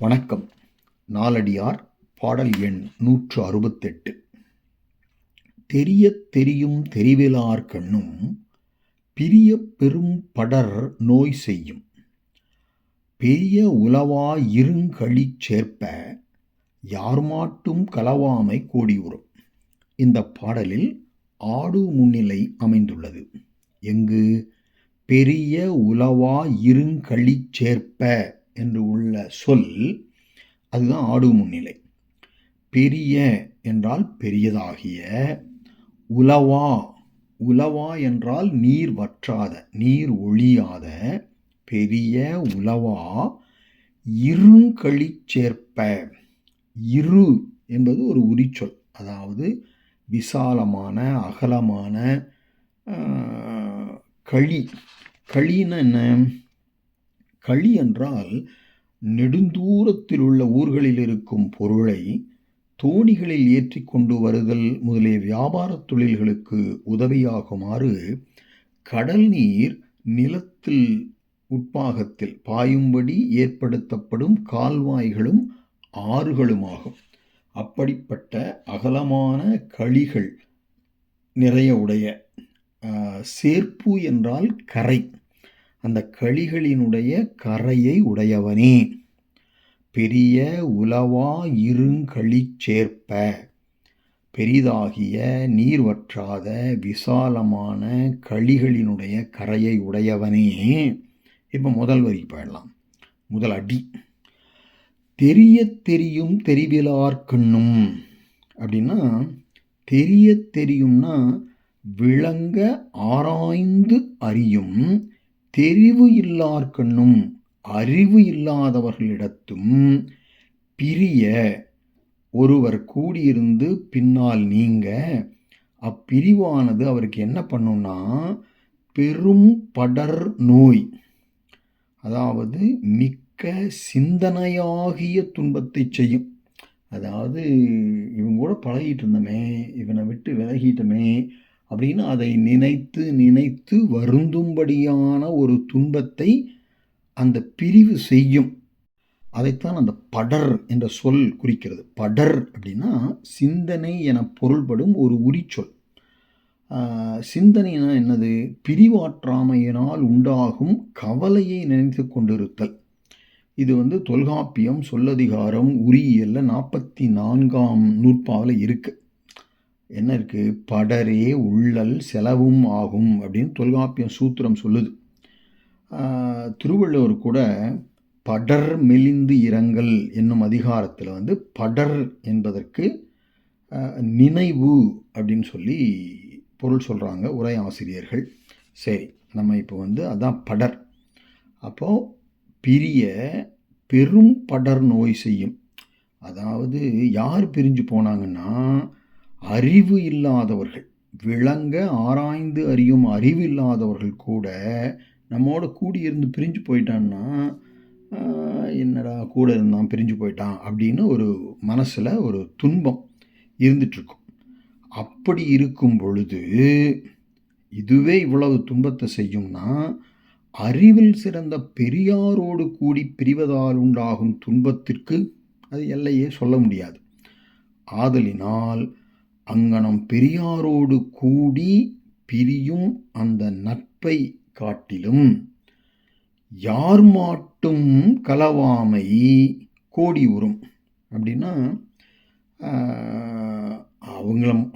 வணக்கம். நாலடியார் பாடல் எண் 168. தெரியத் தெரியும் தெரிவிலார் கண்ணும் பிரியப் பெரும் படர் நோய் செய்யும் பெரிய உலவா இருங்கழிச் சேர்ப்ப யார்மாட்டும் கலவாமை கோடியுறும். இந்த பாடலில் ஆடு முன்னிலை அமைந்துள்ளது. எங்கு? பெரிய உலவா இருங்கழிச் சேர்ப்ப என்று உள்ள சொல், அதுதான் ஆடு முன்னிலை. பெரிய என்றால் பெரியதாகிய, உலவா உலவா என்றால் நீர் வற்றாத, நீர் ஒழியாத, பெரிய உலவா இருங்கழிச் சேர்ப்ப. இரு என்பது ஒரு உரிச்சொல், அதாவது விசாலமான அகலமான கழி. கழின்னா என்ன? கழி என்றால் நெடுந்தூரத்தில் உள்ள ஊர்களில் இருக்கும் பொருளை தோணிகளில் ஏற்றி கொண்டு வருதல் முதலிய வியாபாரத் தொழில்களுக்கு உதவியாகுமாறு கடல் நீர் நிலத்தில் உட்பாகத்தில் பாயும்படி ஏற்படுத்தப்படும் கால்வாய்களும் ஆறுகளுமாகும். அப்படிப்பட்ட அகலமான கழிகள் நிறைய உடைய, சேர்ப்பு என்றால் கரை, அந்த கழிகளினுடைய கரையை உடையவனே. பெரிய உலவா இருங்கழிச் சேர்ப்ப, பெரிதாகிய நீர் வற்றாத விசாலமான கழிகளினுடைய கரையை உடையவனே. இப்போ முதல் வரி பாடலாம். முதல் அடி. தெரியத் தெரியும் தெரிவிலார் கண்ணும் அப்படின்னா, தெரியத் தெரியும்னா விளங்க ஆராய்ந்து அறியும், தெரிவு இல்லார் கண்ணும் அறிவு இல்லாதவர்களிடத்தும், பிரிய ஒருவர் கூடியிருந்து பின்னால் நீங்க, அப்பிரிவானது அவருக்கு என்ன பண்ணும்னா பெரும் படர் நோய், அதாவது மிக்க சிந்தனையாகிய துன்பத்தை செய்யும். அதாவது இவங்க கூட பழகிட்டு இருந்தோமே, இவனை விட்டு விலகிட்டோமே அப்படின்னு அதை நினைத்து நினைத்து வருந்தும்படியான ஒரு துன்பத்தை அந்த பிரிவு செய்யும். அதைத்தான் அந்த படர் என்ற சொல் குறிக்கிறது. படர் அப்படின்னா சிந்தனை என பொருள்படும் ஒரு உரிச்சொல். சிந்தனைனா என்னது? பிரிவாற்றாமையினால் உண்டாகும் கவலையை நினைத்து கொண்டிருத்தல். இது தொல்காப்பியம் சொல்லதிகாரம் உரியியல்ல 44ஆம் நூற்பாவில் இருக்கு. என்ன இருக்கு? படரே உள்ளல் செலவும் ஆகும் அப்படின்னு தொல்காப்பியம் சூத்திரம் சொல்லுது. திருவள்ளுவர் கூட படர் மெலிந்து இரங்கல் என்னும் அதிகாரத்தில் படர் என்பதற்கு நினைவு அப்படின்னு சொல்லி பொருள் சொல்கிறாங்க உரை ஆசிரியர்கள். சரி, நம்ம இப்போ அதான் படர். அப்போது பிரிய பெரும் படர் நோய் செய்யும். அதாவது யார் பிரிஞ்சு போனாங்கன்னா, அறிவு இல்லாதவர்கள், விளங்க ஆராய்ந்து அறியும் அறிவு இல்லாதவர்கள் கூட நம்மோட கூடியிருந்து பிரிஞ்சு போயிட்டான்னா, என்னடா கூட இருந்தான் பிரிஞ்சு போயிட்டான் அப்படின்னு ஒரு மனசில் ஒரு துன்பம் இருந்துகிட்ருக்கும். அப்படி இருக்கும் பொழுது இதுவே இவ்வளவு துன்பத்தை செய்யும்னா, அறிவில் சிறந்த பெரியாரோடு கூடி பிரிவதால் உண்டாகும் துன்பத்திற்கு அது எல்லையே சொல்ல முடியாது. ஆதலினால் அங்கனம் பெரியாரோடு கூடி பிரியும் அந்த நட்பை காட்டிலும் யார் மாட்டும் கலவாமை கோடி உறும். அப்படின்னா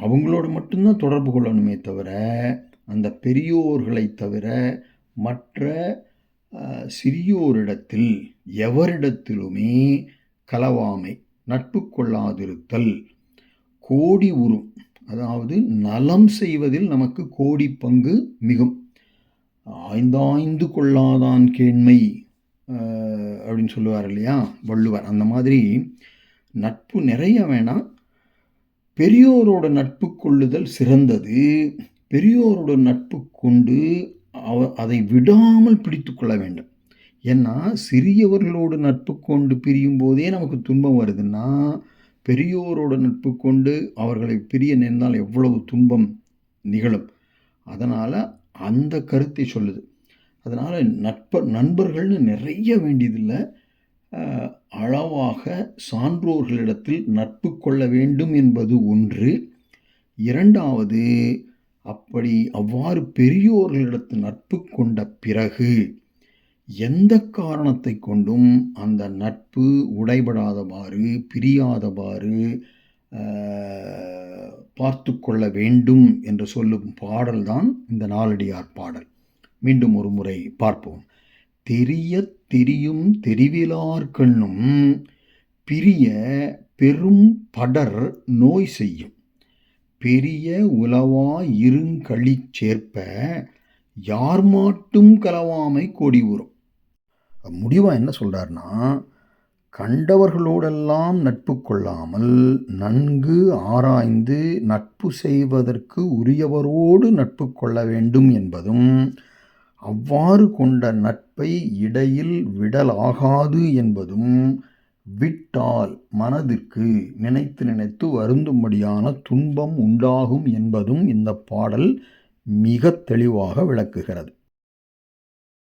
அவங்களோட மட்டும்தான் தொடர்பு கொள்ளணுமே தவிர, அந்த பெரியோர்களை தவிர மற்ற சிறியோரிடத்தில் எவரிடத்திலுமே கலவாமை, நட்பு கொள்ளாதிருத்தல் கோடி உறும். அதாவது நலம் செய்வதில் நமக்கு கோடி பங்கு மிகும். ஆய்ந்தாய்ந்து கொள்ளாதான் கேண்மை அப்படின்னு சொல்லுவார் இல்லையா வள்ளுவர். அந்த மாதிரி நட்பு நிறைய வேணாம், பெரியோரோட நட்பு கொள்ளுதல் சிறந்தது. பெரியோரோட நட்பு கொண்டு அதை விடாமல் பிடித்து கொள்ள வேண்டும். ஏன்னா சிறியவர்களோடு நட்பு கொண்டு பிரியும் போதே நமக்கு துன்பம் வருதுன்னா, பெரியோரோட நட்பு கொண்டு அவர்களை பிரிய நேர்ந்தால் எவ்வளவு துன்பம் நிகழும். அதனால் அந்த கருத்தை சொல்லுது. அதனால் நண்பர்கள்னு நிறைய வேண்டியதில்லை, அளவாக சான்றோர்களிடத்தில் நட்பு கொள்ள வேண்டும் என்பது ஒன்று. இரண்டாவது, அவ்வாறு பெரியோர்களிடத்தில் நட்பு கொண்ட பிறகு எந்த காரணத்தை கொண்டும் அந்த நட்பு உடைபடாதவாறு, பிரியாதவாறு பார்த்து கொள்ள வேண்டும் என்று சொல்லும் பாடல்தான் இந்த நாலடியார் பாடல். மீண்டும் ஒரு முறை பார்ப்போம். தெரியத் தெரியும் தெரிவிலார் கண்ணும் பிரிய பெரும் படர் நோய் செய்யும் பெரிய உலவா இருங்களிச் சேர்ப்ப யார் மாட்டும் கலவாமை கொடி உறும். முடிவா என்ன சொல்றாருன்னா, கண்டவர்களோடெல்லாம் நட்பு கொள்ளாமல் நன்கு ஆராய்ந்து நட்பு செய்வதற்கு உரியவரோடு நட்பு கொள்ள வேண்டும் என்பதும், அவ்வாறு கொண்ட நட்பை இடையில் விடலாகாது என்பதும், விட்டால் மனதிற்கு நினைத்து நினைத்து வருந்தும்படியான துன்பம் உண்டாகும் என்பதும் இந்த பாடல் மிக தெளிவாக விளக்குகிறது.